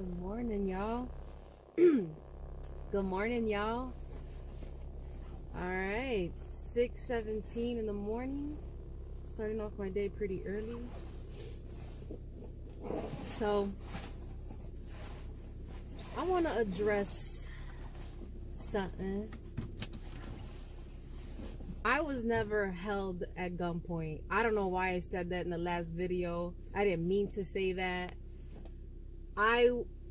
Good morning, y'all. Good morning, y'all. All right, 6:17 in the morning. Starting off my day pretty early. So, I want to address something. I was never held at gunpoint. I don't know why I said that in the last video. I didn't mean to say that.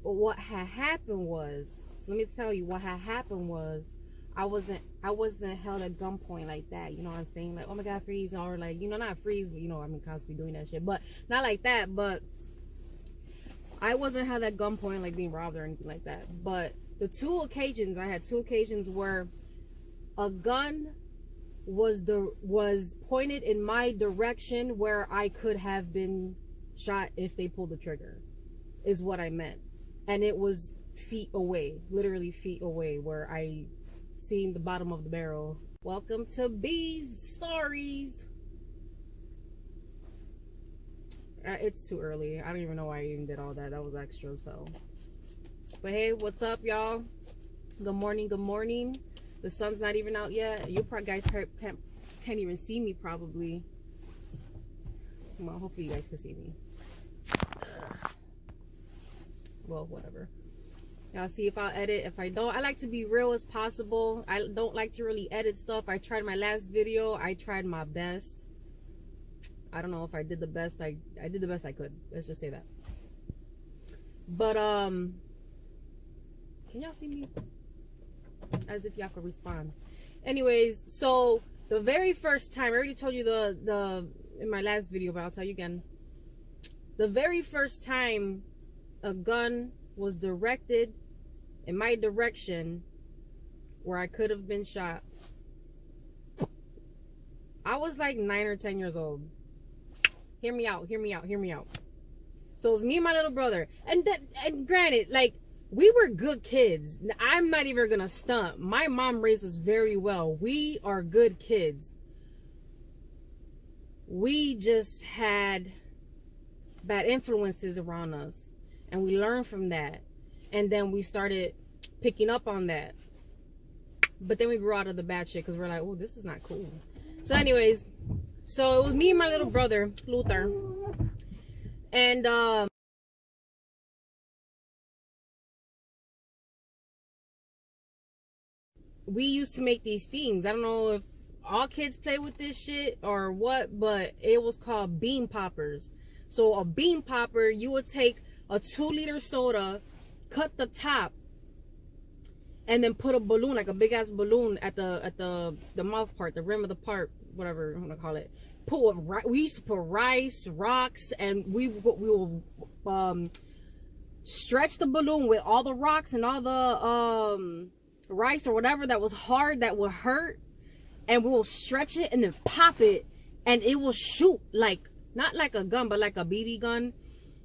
What had happened was, let me tell you, what had happened was, I wasn't held at gunpoint like that. You know what I'm saying? Like, oh my God, freeze, or like, you know, not freeze, but you know, I mean, constantly doing that shit, but not like that. But I wasn't held at gunpoint, like being robbed or anything like that. But I had two occasions where a gun was pointed in my direction where I could have been shot if they pulled the trigger, is what I meant. And it was feet away, literally feet away, where I seen the bottom of the barrel. Welcome to B's Stories. It's too early. I don't even know why I even did all that. That was extra. So, but hey, what's up, y'all? Good morning. Good morning. The sun's not even out yet. You guys can't even see me probably. Well, hopefully you guys can see me. Well, whatever. I'll see if I'll edit. If I don't, I like to be real as possible. I don't like to really edit stuff. I tried my last video. I tried my best. I don't know if I did the best. I did the best I could. Let's just say that. But can y'all see me? As if y'all could respond. Anyways, so the very first time, I already told you the in my last video, but I'll tell you again. The very first time a gun was directed in my direction where I could have been shot, I was like 9 or 10 years old. Hear me out. So it was me and my little brother, and granted, like, we were good kids. I'm not even gonna stunt. My mom raised us very well. We are good kids. We just had bad influences around us, and we learned from that, and then we started picking up on that. But then we grew out of the bad shit because we're like, oh, this is not cool. So anyways, so it was me and my little brother Luther, and we used to make these things. I don't know if all kids play with this shit or what, but it was called bean poppers. So a bean popper, you would take a 2-liter soda, cut the top, and then put a balloon, like a big ass balloon at the mouth part, the rim of the part, whatever I'm gonna call it. We used to put rice, rocks, and we will stretch the balloon with all the rocks and all the rice or whatever that was hard, that would hurt, and we will stretch it and then pop it, and it will shoot, like, not like a gun, but like a BB gun,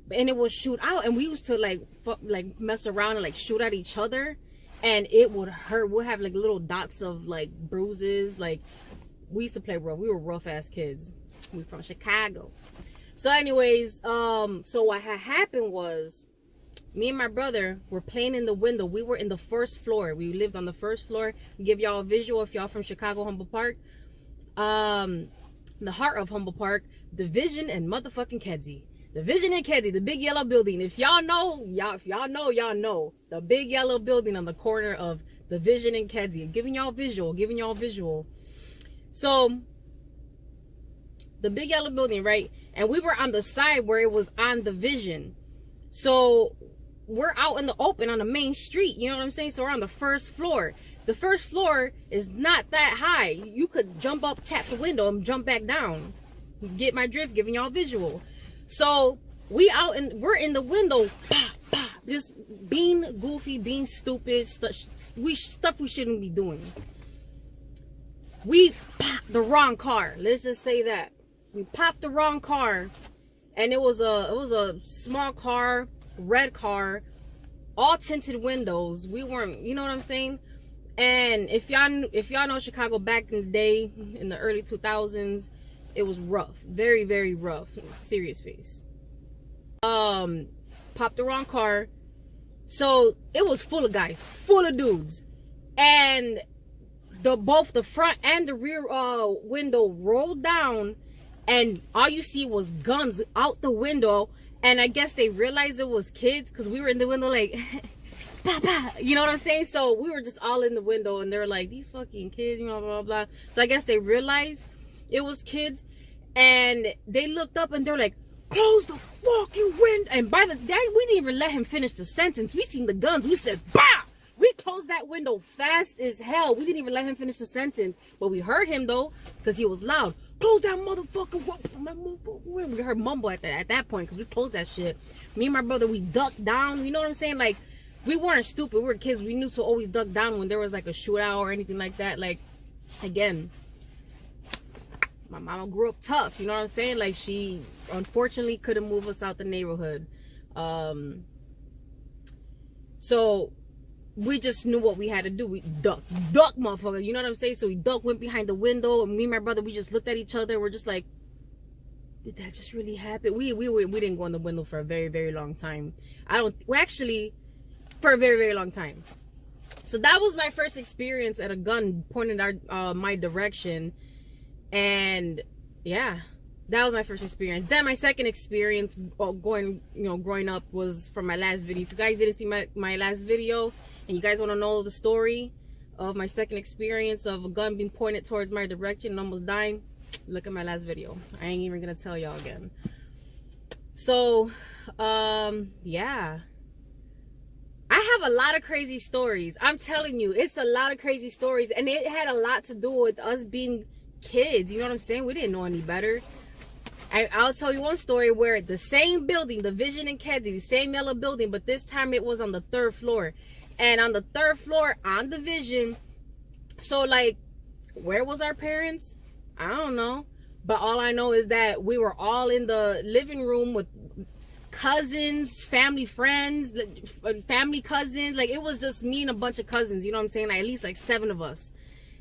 and it will shoot out. And we used to like mess around and like shoot at each other, and it would hurt. We'll have like little dots of like bruises. Like, we used to play rough. We were rough ass kids. We from Chicago. So anyways, so what had happened was, me and my brother were playing in the window. We were in the first floor. We lived on the first floor. Give y'all a visual if y'all from Chicago, Humboldt Park. The heart of Humboldt Park, Division and motherfucking Kedzie. Division and Kedzie, the big yellow building. If y'all know, y'all know. The big yellow building on the corner of Division and Kedzie. Giving y'all visual. So, the big yellow building, right? And we were on the side where it was on Division. So, we're out in the open on the main street, you know what I'm saying? So we're on the first floor. The first floor is not that high. You could jump up, tap the window, and jump back down. Get my drift, giving y'all visual. So we're in the window, just being goofy, being stupid, stuff we shouldn't be doing. We popped the wrong car. Let's just say that. We popped the wrong car, and it was a small car, red car, all tinted windows. We weren't, you know what I'm saying? And if y'all know Chicago back in the day, in the early 2000s, it was rough, very, very rough. Serious face. Popped the wrong car, So it was full of guys, full of dudes, and both the front and the rear window rolled down, and all you see was guns out the window. And I guess they realized it was kids, because we were in the window like bah, bah, you know what I'm saying? So we were just all in the window, and they were like, these fucking kids, you know, blah, blah, blah. So I guess they realized it was kids, and they looked up and they're like, close the fucking window. And by the day, we didn't even let him finish the sentence. We seen the guns. We said, bah! We closed that window fast as hell. We didn't even let him finish the sentence. But we heard him, though, because he was loud. Close that motherfucker. We heard mumble at that point, because we closed that shit. Me and my brother, we ducked down. You know what I'm saying? Like, we weren't stupid. We were kids. We knew to always duck down when there was, like, a shootout or anything like that. Like, again, my mama grew up tough, you know what I'm saying? Like, she unfortunately couldn't move us out the neighborhood. So we just knew what we had to do. We duck, motherfucker, you know what I'm saying? So we ducked, went behind the window, and me and my brother, we just looked at each other. We're just like, did that just really happen? We didn't go in the window for a very, very long time. For a very, very long time. So that was my first experience at a gun pointed my direction. And yeah, that was my first experience. Then my second experience growing up was from my last video. If you guys didn't see my last video and you guys want to know the story of my second experience of a gun being pointed towards my direction and almost dying, look at my last video. I ain't even gonna tell y'all again. So yeah, I have a lot of crazy stories. I'm telling you, it's a lot of crazy stories, and it had a lot to do with us being kids, you know what I'm saying? We didn't know any better. I'll tell you one story where the same building, the Vision in Kedzie, the same yellow building, but this time it was on the 3rd floor. And on the 3rd floor on the Vision, so like, where was our parents? I don't know. But all I know is that we were all in the living room with cousins, family friends, family cousins. Like, it was just me and a bunch of cousins, you know what I'm saying? Like, at least like 7 of us.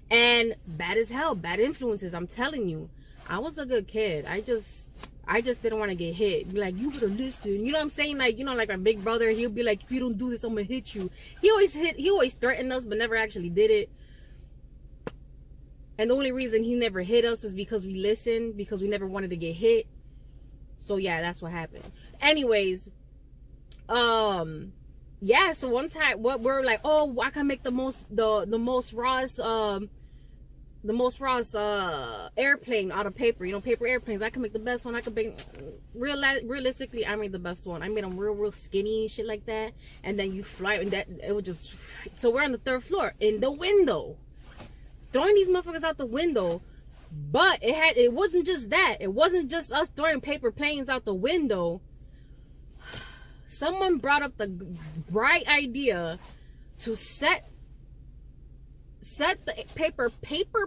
And bad as hell, bad influences, I'm telling you. I was a good kid. I just didn't want to get hit. Be like, you better listen. You know what I'm saying? Like, you know, like my big brother, he'll be like, if you don't do this, I'm gonna hit you. He always threatened us, but never actually did it. And the only reason he never hit us was because we listened, because we never wanted to get hit. So yeah, that's what happened. Anyways, yeah, so one time we're like, oh, I can make the most rawest airplane out of paper, you know, paper airplanes. I can make the best one. I can make, realistically, I made the best one. I made them real skinny and shit like that, and then you fly, and that it would just. So we're on the 3rd floor in the window, throwing these motherfuckers out the window. But it wasn't just that. It wasn't just us throwing paper planes out the window. Someone brought up the bright idea to set the paper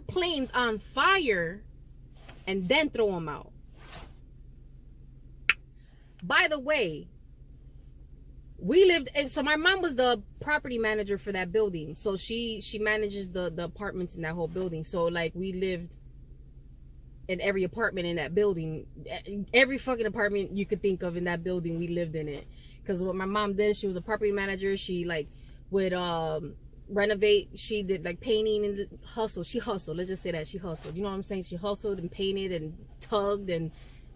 planes on fire and then throw them out. By the way, we lived, and so my mom was the property manager for that building. So she manages the apartments in that whole building. So like, we lived in every apartment in that building. Every fucking apartment you could think of in that building, we lived in it. Because what my mom did, she was a property manager. She like would renovate. She did like painting and hustle. She hustled. Let's just say that she hustled. You know what I'm saying? She hustled and painted and tugged and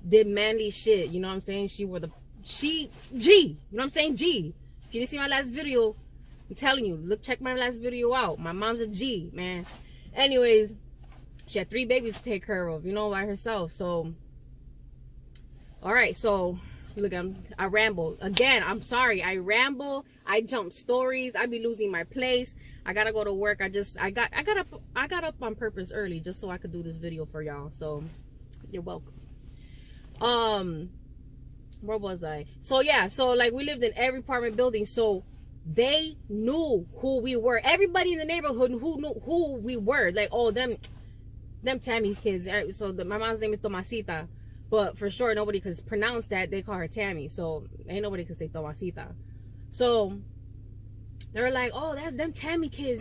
did manly shit. You know what I'm saying? G. You know what I'm saying? G. If you didn't see my last video, I'm telling you, check my last video out. My mom's a G, man. Anyways, she had 3 babies to take care of, you know, by herself. So, all right, so. Look, I ramble again. I'm sorry. I ramble. I jump stories. I be losing my place. I gotta go to work. I got up on purpose early just so I could do this video for y'all. So you're welcome. Where was I? So yeah. So like, we lived in every apartment building. So they knew who we were. Everybody in the neighborhood who knew who we were. Like, oh, them Tammy kids. So my mom's name is Tomasita. But for sure, nobody could pronounce that. They call her Tammy. So ain't nobody could say Tomasita. So they were like, oh, that's them Tammy kids,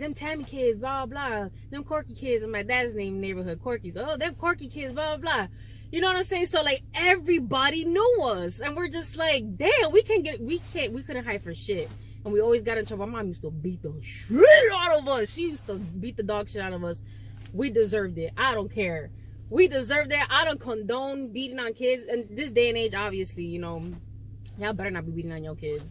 blah, blah. Them Corky kids in my dad's name neighborhood, Corky's. Oh, them Corky kids, blah, blah. You know what I'm saying? So like, everybody knew us. And we're just like, damn, we couldn't hide for shit. and we always got in trouble. My mom used to beat the shit out of us. She used to beat the dog shit out of us. We deserved it. I don't care. We deserved that. I don't condone beating on kids. And this day and age, obviously, you know, y'all better not be beating on your kids.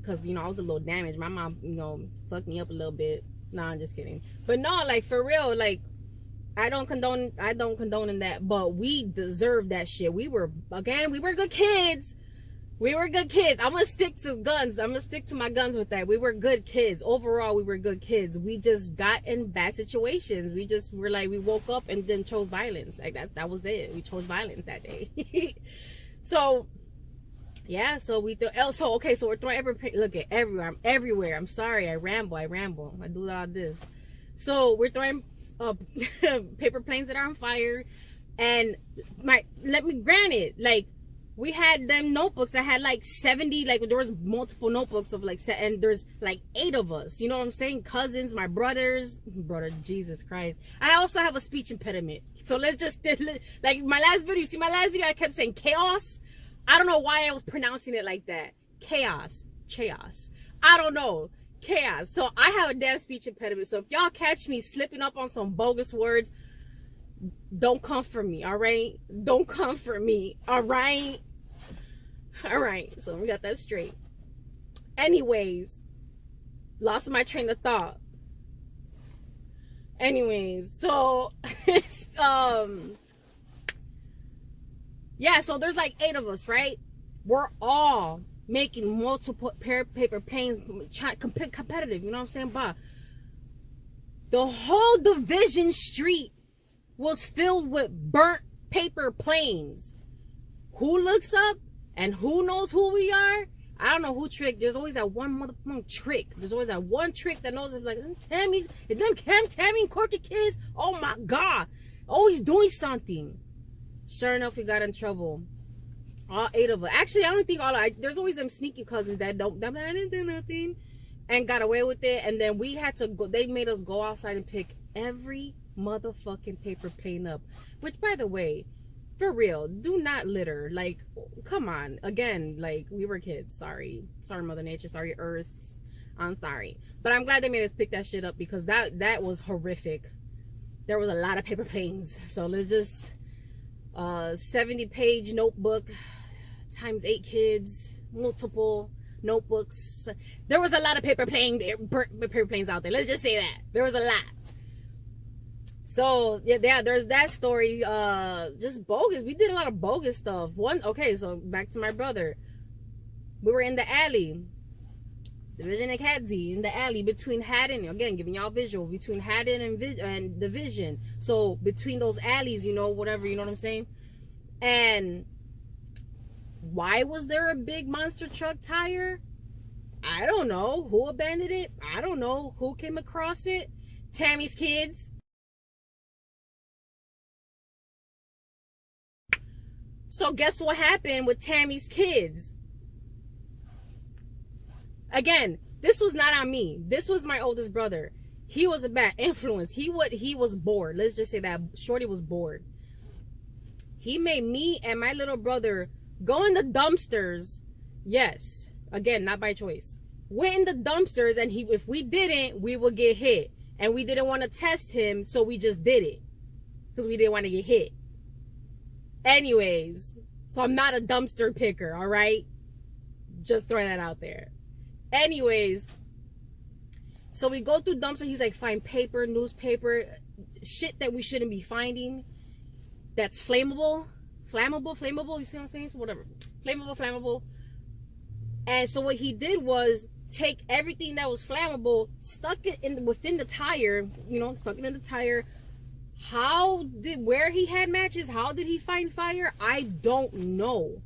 Because, you know, I was a little damaged. My mom, you know, fucked me up a little bit. Nah, I'm just kidding. But no, like, for real, like, I don't condone in that. But we deserve that shit. We were good kids. We were good kids. I'm going to stick to guns. I'm going to stick to my guns with that. We were good kids. Overall, we were good kids. We just got in bad situations. We just were like, we woke up and then chose violence. Like, that was it. We chose violence that day. So, yeah. So, so we're throwing everywhere. I'm sorry. I ramble. I do all this. So, we're throwing paper planes that are on fire. And granted, like, we had them notebooks that had like 70, like there was multiple notebooks of like, and there's like 8 of us, you know what I'm saying? Cousins, my brother, Jesus Christ. I also have a speech impediment. So let's just, like my last video, I kept saying chaos. I don't know why I was pronouncing it like that. Chaos. I don't know. Chaos. So I have a damn speech impediment. So if y'all catch me slipping up on some bogus words, don't come for me, all right? Don't come for me, all right? All right, so we got that straight. Anyways, lost my train of thought. Anyways, so yeah, so there's like 8 of us, right? We're all making multiple paper planes, competitive, you know what I'm saying? But the whole Division Street was filled with burnt paper planes. Who looks up and who knows who we are? I don't know who tricked. There's always that one motherfucking trick. There's always that one trick that knows it's like, Tammy and Corky kids. Oh my God. Always doing something. Sure enough, we got in trouble. All 8 of us. Actually, I don't think there's always them sneaky cousins that I didn't do nothing and got away with it. And then we had to go, they made us go outside and pick every motherfucking paper plane up. Which, by the way, for real, do not litter. Like, come on. Again, like, we were kids. Sorry Mother Nature, sorry Earth, I'm sorry. But I'm glad they made us pick that shit up, because that was horrific. There was a lot of paper planes. So let's just 70-page notebook times 8 kids, multiple notebooks. There was a lot of paper planes out there. Let's just say that there was a lot. So yeah, there's that story. Just bogus. We did a lot of bogus stuff. So back to my brother. We were in the alley, Division and Kedzie, in the alley between Haddon. Again, giving y'all visual between Haddon and Division. So between those alleys, you know, whatever, you know what I'm saying. And why was there a big monster truck tire? I don't know. Who abandoned it? I don't know. Who came across it? Tammy's kids. So guess what happened with Tammy's kids? Again, this was not on me. This was my oldest brother. He was a bad influence. He was bored. Let's just say that Shorty was bored. He made me and my little brother go in the dumpsters. Yes, again, not by choice. Went in the dumpsters, and if we didn't, we would get hit. And we didn't want to test him, so we just did it because we didn't want to get hit. Anyways, so I'm not a dumpster picker, all right? Just throwing that out there. Anyways, so we go through dumpster. He's like, find paper, newspaper, shit that we shouldn't be finding. That's flammable. You see what I'm saying? So whatever. Flammable. And so what he did was take everything that was flammable, stuck it within the tire, you know, stuck it in the tire. Where he had matches, how did he find fire? I don't know.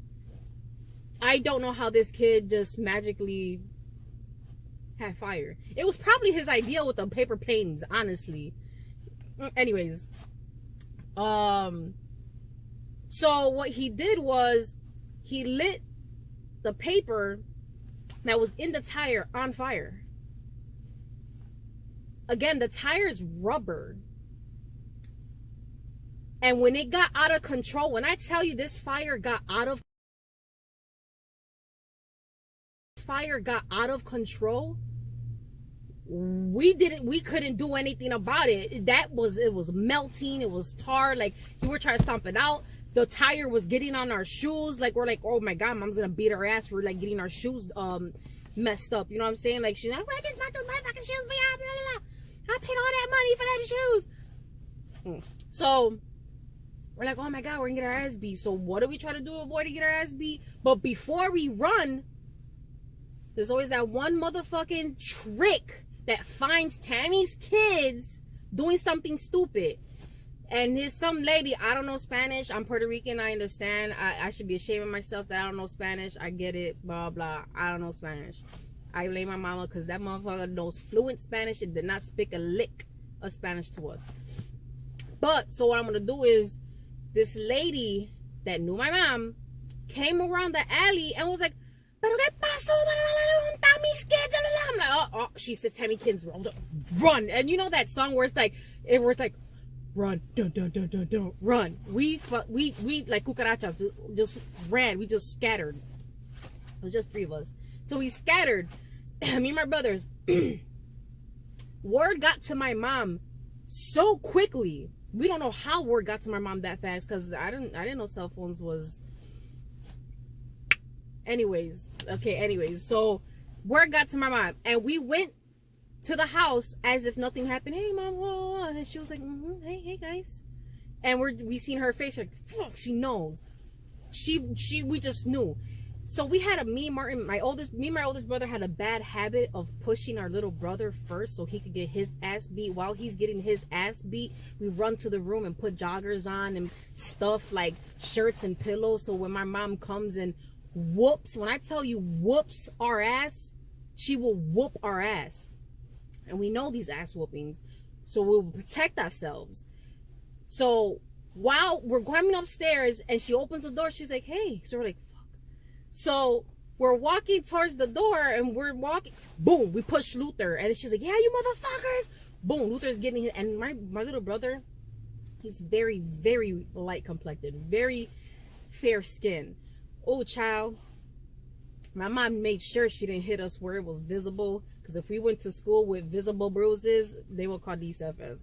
I don't know how this kid just magically had fire. It was probably his idea with the paper planes, honestly. Anyways, so what he did was he lit the paper that was in the tire on fire. Again, the tire is rubber. And when it got out of control, when I tell you this fire got out of fire got out of control, we couldn't do anything about it. It was melting, it was tar, like we were trying to stomp it out. The tire was getting on our shoes, like we're like, oh my god, mom's gonna beat our ass. We're like getting our shoes messed up, you know what I'm saying? Like she's like, well, I just bought those motherfucking shoes for y'all, blah, blah, blah. I paid all that money for them shoes. So we're like, oh my god, we're gonna get our ass beat. So what do we try to do to avoid to get our ass beat? But before we run, there's always that one motherfucking trick that finds Tammy's kids doing something stupid. And there's some lady, I don't know Spanish, I'm Puerto Rican, I understand, I should be ashamed of myself that I don't know Spanish, I get it, blah blah, I don't know Spanish. I blame my mama because that motherfucker knows fluent Spanish and did not speak a lick of Spanish to us. But so what I'm gonna do is, this lady that knew my mom came around the alley and was like, pero qué pasó? Tammy's kids. I'm like, oh, she said Tammy kids run. And you know that song where it's like run, don't run. We like cucarachas just ran. We just scattered. It was just 3 of us. So we scattered. Me and my brothers. Word got to my mom so quickly. We don't know how word got to my mom that fast, because I didn't know cell phones was. Anyways, so word got to my mom, and we went to the house as if nothing happened. Hey mom, whoa. And she was like, hey guys, and we seen her face, like, fuck, she knows. We just knew. So we had me and my oldest brother had a bad habit of pushing our little brother first so he could get his ass beat. While he's getting his ass beat, we run to the room and put joggers on and stuff like shirts and pillows. So when my mom comes and whoops, when I tell you whoops our ass, she will whoop our ass. And we know these ass whoopings, so we'll protect ourselves. So while we're climbing upstairs and she opens the door, she's like, hey. So we're like, fuck. So we're walking towards the door and we're walking, boom, we push Luther, and she's like, yeah, you motherfuckers. Boom, Luther's getting hit. And my little brother, he's very, very light complected, very fair skin. Oh child, my mom made sure she didn't hit us where it was visible, because if we went to school with visible bruises, they will call DCFS.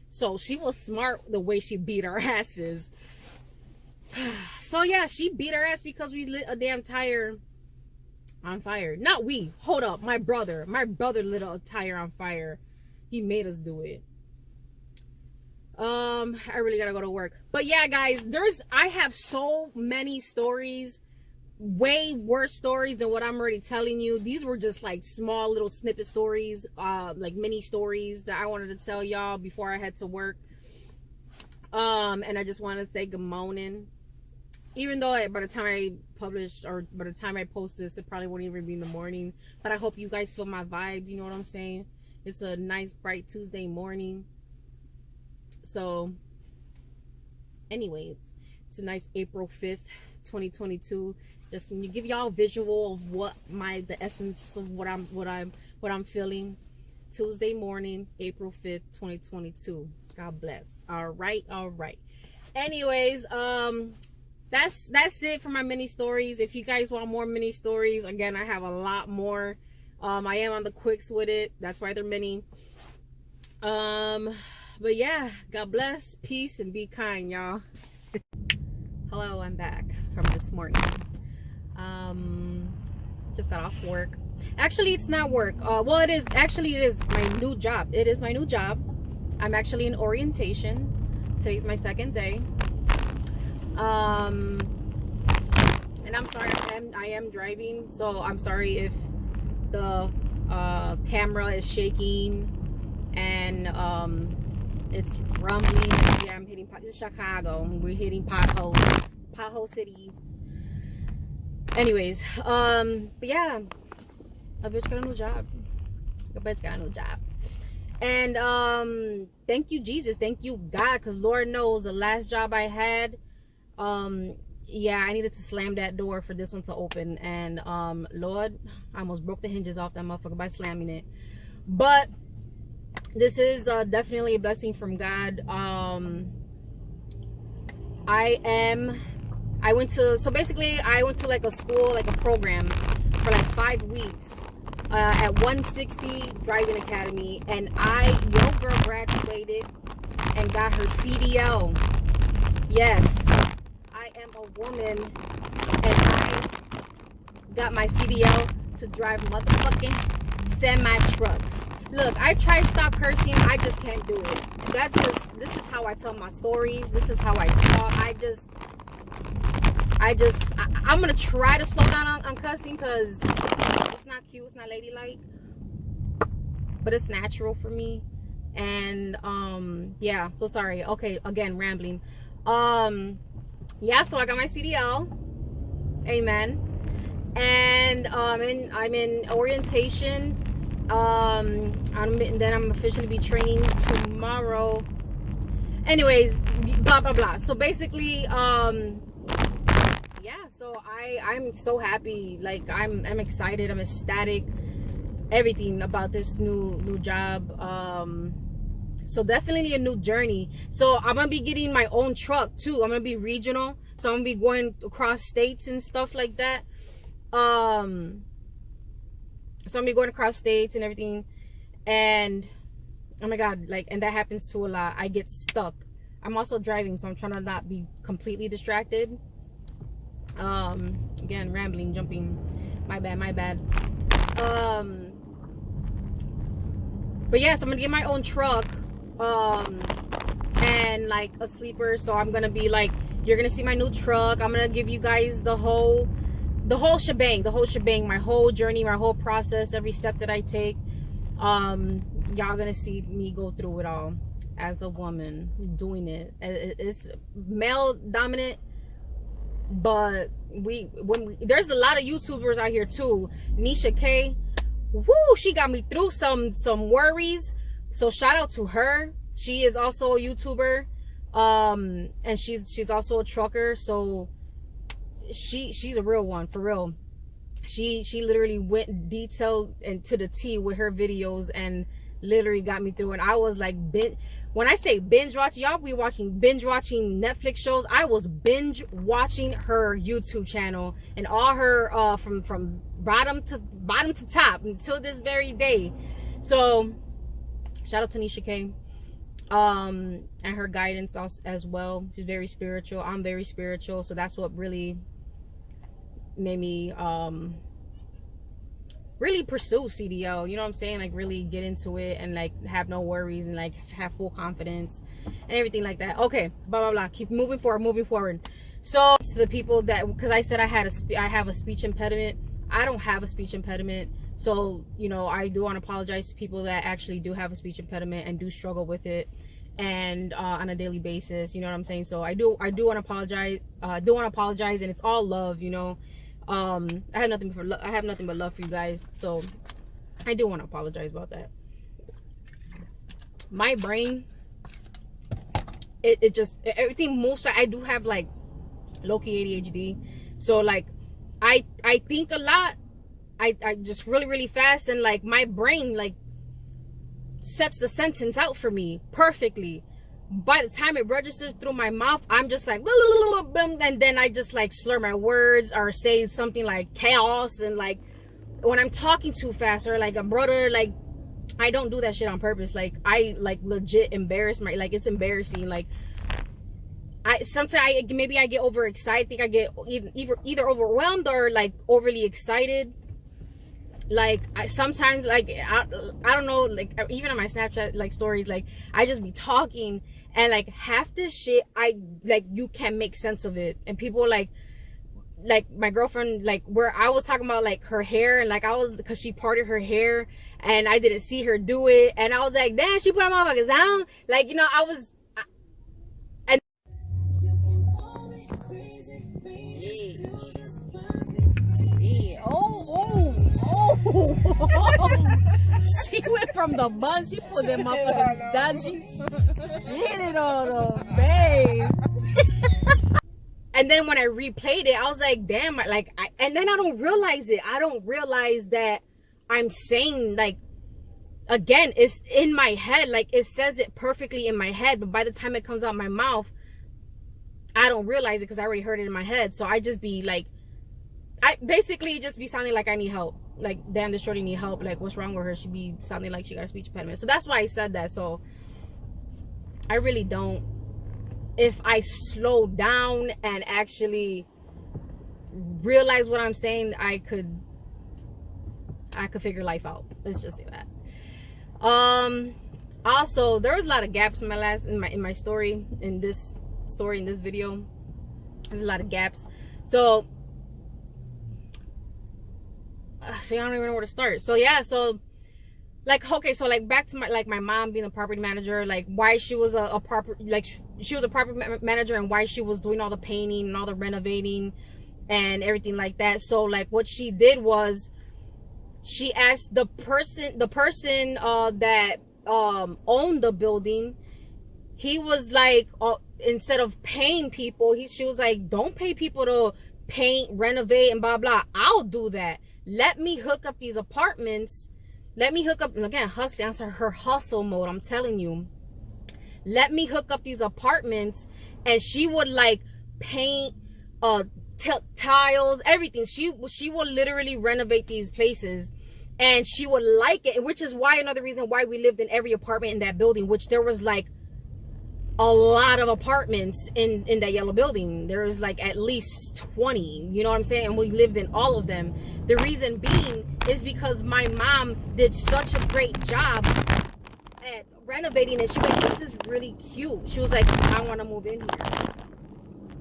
So she was smart the way she beat our asses. So yeah, she beat our ass because we lit a damn tire on fire. Not we, hold up, my brother lit a tire on fire. He made us do it. I really gotta go to work. But yeah, guys, I have so many stories, way worse stories than what I'm already telling you. These were just like small little snippet stories, like mini stories that I wanted to tell y'all before I head to work. And I just want to say good morning. Even though by the time I publish, or by the time I post this, it probably won't even be in the morning. But I hope you guys feel my vibes, you know what I'm saying? It's a nice, bright Tuesday morning. So, anyway, it's a nice April 5th, 2022. Just to give y'all a visual of what the essence of what I'm feeling. Tuesday morning, April 5th, 2022. God bless. All right. Anyways, that's it for my mini stories. If you guys want more mini stories, again, I have a lot more. I am on the quicks with it. That's why they're mini. But yeah, God bless, peace, and be kind, y'all. Hello, I'm back from this morning. Just got off work. Actually, it's not work. Well, it is my new job. It is my new job. I'm actually in orientation. Today's my 2nd day. And I'm sorry, I am driving, so I'm sorry if the camera is shaking and it's rumbling. Yeah, I'm hitting. This is Chicago. We're hitting potholes. Pothole City. Anyways, but yeah, a bitch got a new job. A bitch got a new job. And thank you, Jesus. Thank you, God, because Lord knows the last job I had, yeah, I needed to slam that door for this one to open. And Lord, I almost broke the hinges off that motherfucker by slamming it. But this is definitely a blessing from God. I so basically I went to like a school, like a program for like 5 weeks at 160 Driving Academy, and your girl graduated and got her CDL. Yes, I am a woman, and I got my CDL to drive motherfucking semi trucks. Look, I try to stop cursing, I just can't do it. This is how I tell my stories. This is how I talk. I'm gonna try to slow down on cussing, because it's not cute, it's not ladylike, but it's natural for me. And yeah, so sorry. Okay, again, rambling. Yeah, so I got my CDL, amen. And I'm in orientation. Then I'm officially be training tomorrow. Anyways, blah blah blah. So basically, yeah, so I'm so happy. Like I'm excited, I'm ecstatic, everything about this new job. So definitely a new journey. So I'm gonna be getting my own truck too. I'm gonna be regional, so I'm gonna be going across states and stuff like that. So I'm gonna be going across states and everything. And oh my god, like, and that happens too a lot. I get stuck. I'm also driving, so I'm trying to not be completely distracted. Again, rambling, jumping, my bad. But yeah, so I'm gonna get my own truck, and like a sleeper. So I'm gonna be like, you're gonna see my new truck. I'm gonna give you guys the whole shebang, my whole journey, my whole process, every step that I take. Y'all gonna see me go through it all as a woman doing it. It's male dominant, but there's a lot of YouTubers out here too. Nisha K, woo, she got me through some worries, so shout out to her. She is also a YouTuber, and she's also a trucker, so she's a real one, for real. She literally went detailed and to the T with her videos and literally got me through. And I was like, when I say binge watch, y'all be binge watching Netflix shows. I was binge watching her YouTube channel and all her from bottom to top until this very day. So shout out to Nisha K, and her guidance as well. She's very spiritual. I'm very spiritual, so that's what really made me really pursue CDL, you know what I'm saying? Like really get into it and like have no worries and like have full confidence and everything like that. Okay, blah blah blah. Keep moving forward. So to the people that, because I said I have a speech impediment, I don't have a speech impediment. So, you know, I do want to apologize to people that actually do have a speech impediment and do struggle with it, and on a daily basis, you know what I'm saying? So I do want to apologize. And it's all love, you know. I have nothing but love for you guys, so I do want to apologize about that. My brain, it just, everything moves. I do have like low-key ADHD, so like I think a lot. I just really fast, and like my brain like sets the sentence out for me perfectly. By the time it registers through my mouth, I'm just like, and then I just like slur my words or say something like chaos. And like when I'm talking too fast, or like a brother, like I don't do that shit on purpose. Like I like legit embarrass like it's embarrassing. Like sometimes maybe I get overexcited. I think I get either overwhelmed or like overly excited. Like sometimes like I don't know, like even on my Snapchat like stories, like I just be talking and like half this shit you can't make sense of it. And people like my girlfriend, like where I was talking about like her hair, and like because she parted her hair and I didn't see her do it, and I was like, damn, she put her motherfuckers down, like, you know, and she went from the bus, she put them motherfuckers down, she shitted on them, babe. And then when I replayed it, I was like, damn, and then I don't realize it. I don't realize that I'm saying, like, again, it's in my head, like it says it perfectly in my head, but by the time it comes out my mouth, I don't realize it because I already heard it in my head. So I just be like, I basically just be sounding like I need help. Like, damn, this shorty need help. Like, what's wrong with her? She be sounding like she got a speech impediment. So that's why I said that. So I really don't. If I slow down and actually realize what I'm saying, I could figure life out. Let's just say that. Also, there was a lot of gaps in my story, in this video. There's a lot of gaps. So I don't even know where to start. So yeah, so like, okay, so like back to my mom being a property manager, like why she was a property manager, and why she was doing all the painting and all the renovating and everything like that. So like what she did was she asked the person that owned the building. He was like, instead of paying people, she was like, don't pay people to paint, renovate, and blah blah. I'll do that. Let me hook up these apartments. Let me hook up, again, hustling. That's her hustle mode, I'm telling you. Let me hook up these apartments. And she would like paint, tiles, everything. She would literally renovate these places, and she would like it, which is why, another reason why we lived in every apartment in that building, which there was like a lot of apartments in that yellow building. There was like at least 20, you know what I'm saying? And we lived in all of them. The reason being is because my mom did such a great job at renovating it. She was like, this is really cute. She was like, I want to move in here.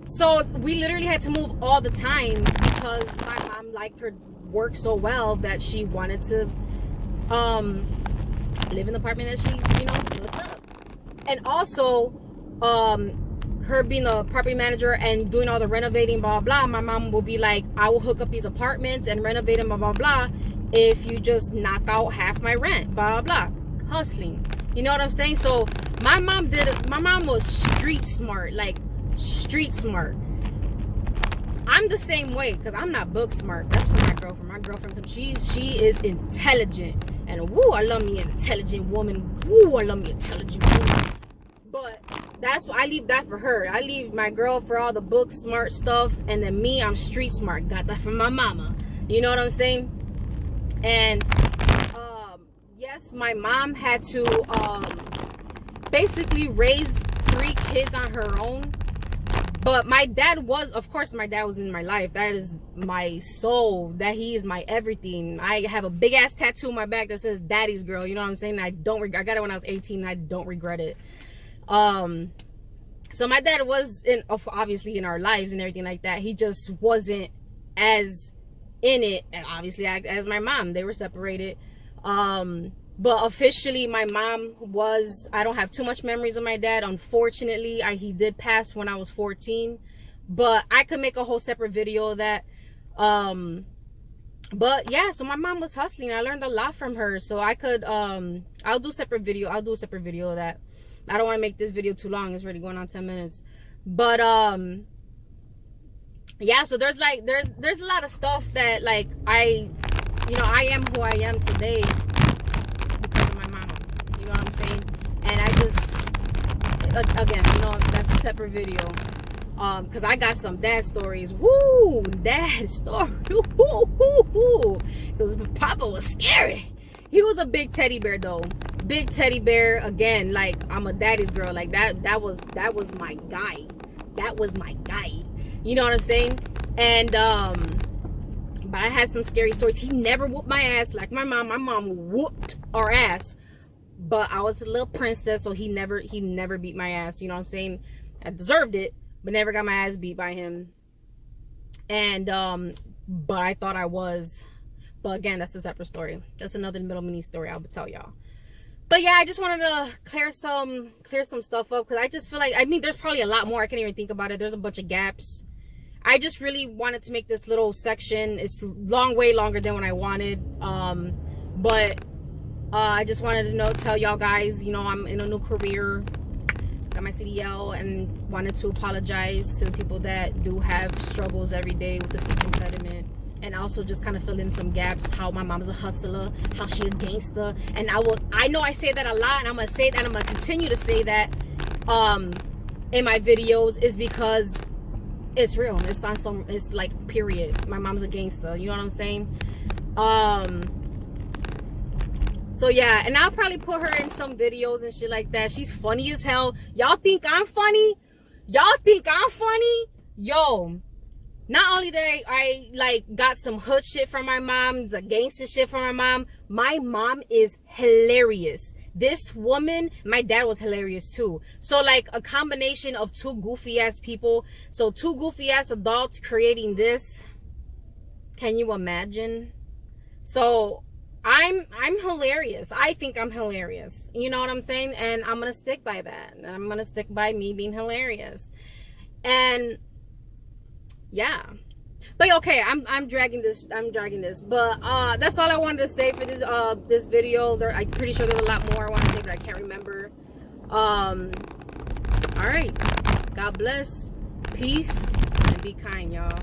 So we literally had to move all the time because my mom liked her work so well that she wanted to live in the apartment that she, you know, looked up. And also, her being a property manager and doing all the renovating, blah blah, my mom will be like, I will hook up these apartments and renovate them, blah blah blah, if you just knock out half my rent, blah blah. Hustling, you know what I'm saying? So my mom was street smart, like street smart. I'm the same way, because I'm not book smart. That's for my girlfriend. My girlfriend, she is intelligent, and woo, I love me an intelligent woman. Woo, I love me an intelligent woman. But that's why I leave that for her. I leave my girl for all the book smart stuff, and then me, I'm street smart. Got that from my mama. You know what I'm saying? And yes, my mom had to basically raise 3 kids on her own. But my dad was, of course, my dad was in my life. That is my soul. That he is my everything. I have a big ass tattoo on my back that says "Daddy's Girl." You know what I'm saying? I got it when I was 18. And I don't regret it. So my dad was obviously in our lives and everything like that. He just wasn't as in it, and obviously as my mom. They were separated. But officially, my mom was, I don't have too much memories of my dad. Unfortunately, he did pass when I was 14. But I could make a whole separate video of that. But yeah, so my mom was hustling. I learned a lot from her. So I could, I'll do a separate video of that. I don't want to make this video too long. It's already going on 10 minutes. But, yeah, so there's a lot of stuff that, like, I am who I am today. And I just, again, you know, that's a separate video, because I got some dad stories. Woo, dad story. Because Papa was scary. He was a big teddy bear though. Big teddy bear. Again, like, I'm a daddy's girl. Like that was my guy. That was my guy. You know what I'm saying? And but I had some scary stories. He never whooped my ass like my mom. My mom whooped our ass. But I was a little princess, so he never beat my ass. You know what I'm saying? I deserved it, but never got my ass beat by him. And but I thought I was. But again, that's a separate story. That's another little mini story I'll tell y'all. But yeah, I just wanted to clear some stuff up, because I just feel like, I mean, there's probably a lot more. I can't even think about it. There's a bunch of gaps. I just really wanted to make this little section. It's way longer than what I wanted. But I just wanted to tell y'all guys, you know, I'm in a new career, got my CDL, and wanted to apologize to the people that do have struggles every day with the speech impediment, and also just kind of fill in some gaps, how my mom's a hustler, how she a gangster. And I know I say that a lot, and I'm gonna say that, I'm gonna continue to say that, in my videos is because it's real. It's on some, it's like, period. My mom's a gangster, you know what I'm saying? So yeah, and I'll probably put her in some videos and shit like that. She's funny as hell. Y'all think I'm funny? Y'all think I'm funny? Yo, not only that I like got some hood shit from my mom, the gangster shit from my mom is hilarious. This woman, my dad was hilarious too. So like a combination of two goofy ass people. So two goofy ass adults creating this. Can you imagine? So I'm hilarious. I think I'm hilarious. You know what I'm saying? And I'm gonna stick by that. And I'm gonna stick by me being hilarious. And yeah. But okay, I'm dragging this. But that's all I wanted to say for this this video. I'm pretty sure there's a lot more I want to say, but I can't remember. All right. God bless. Peace and be kind, y'all.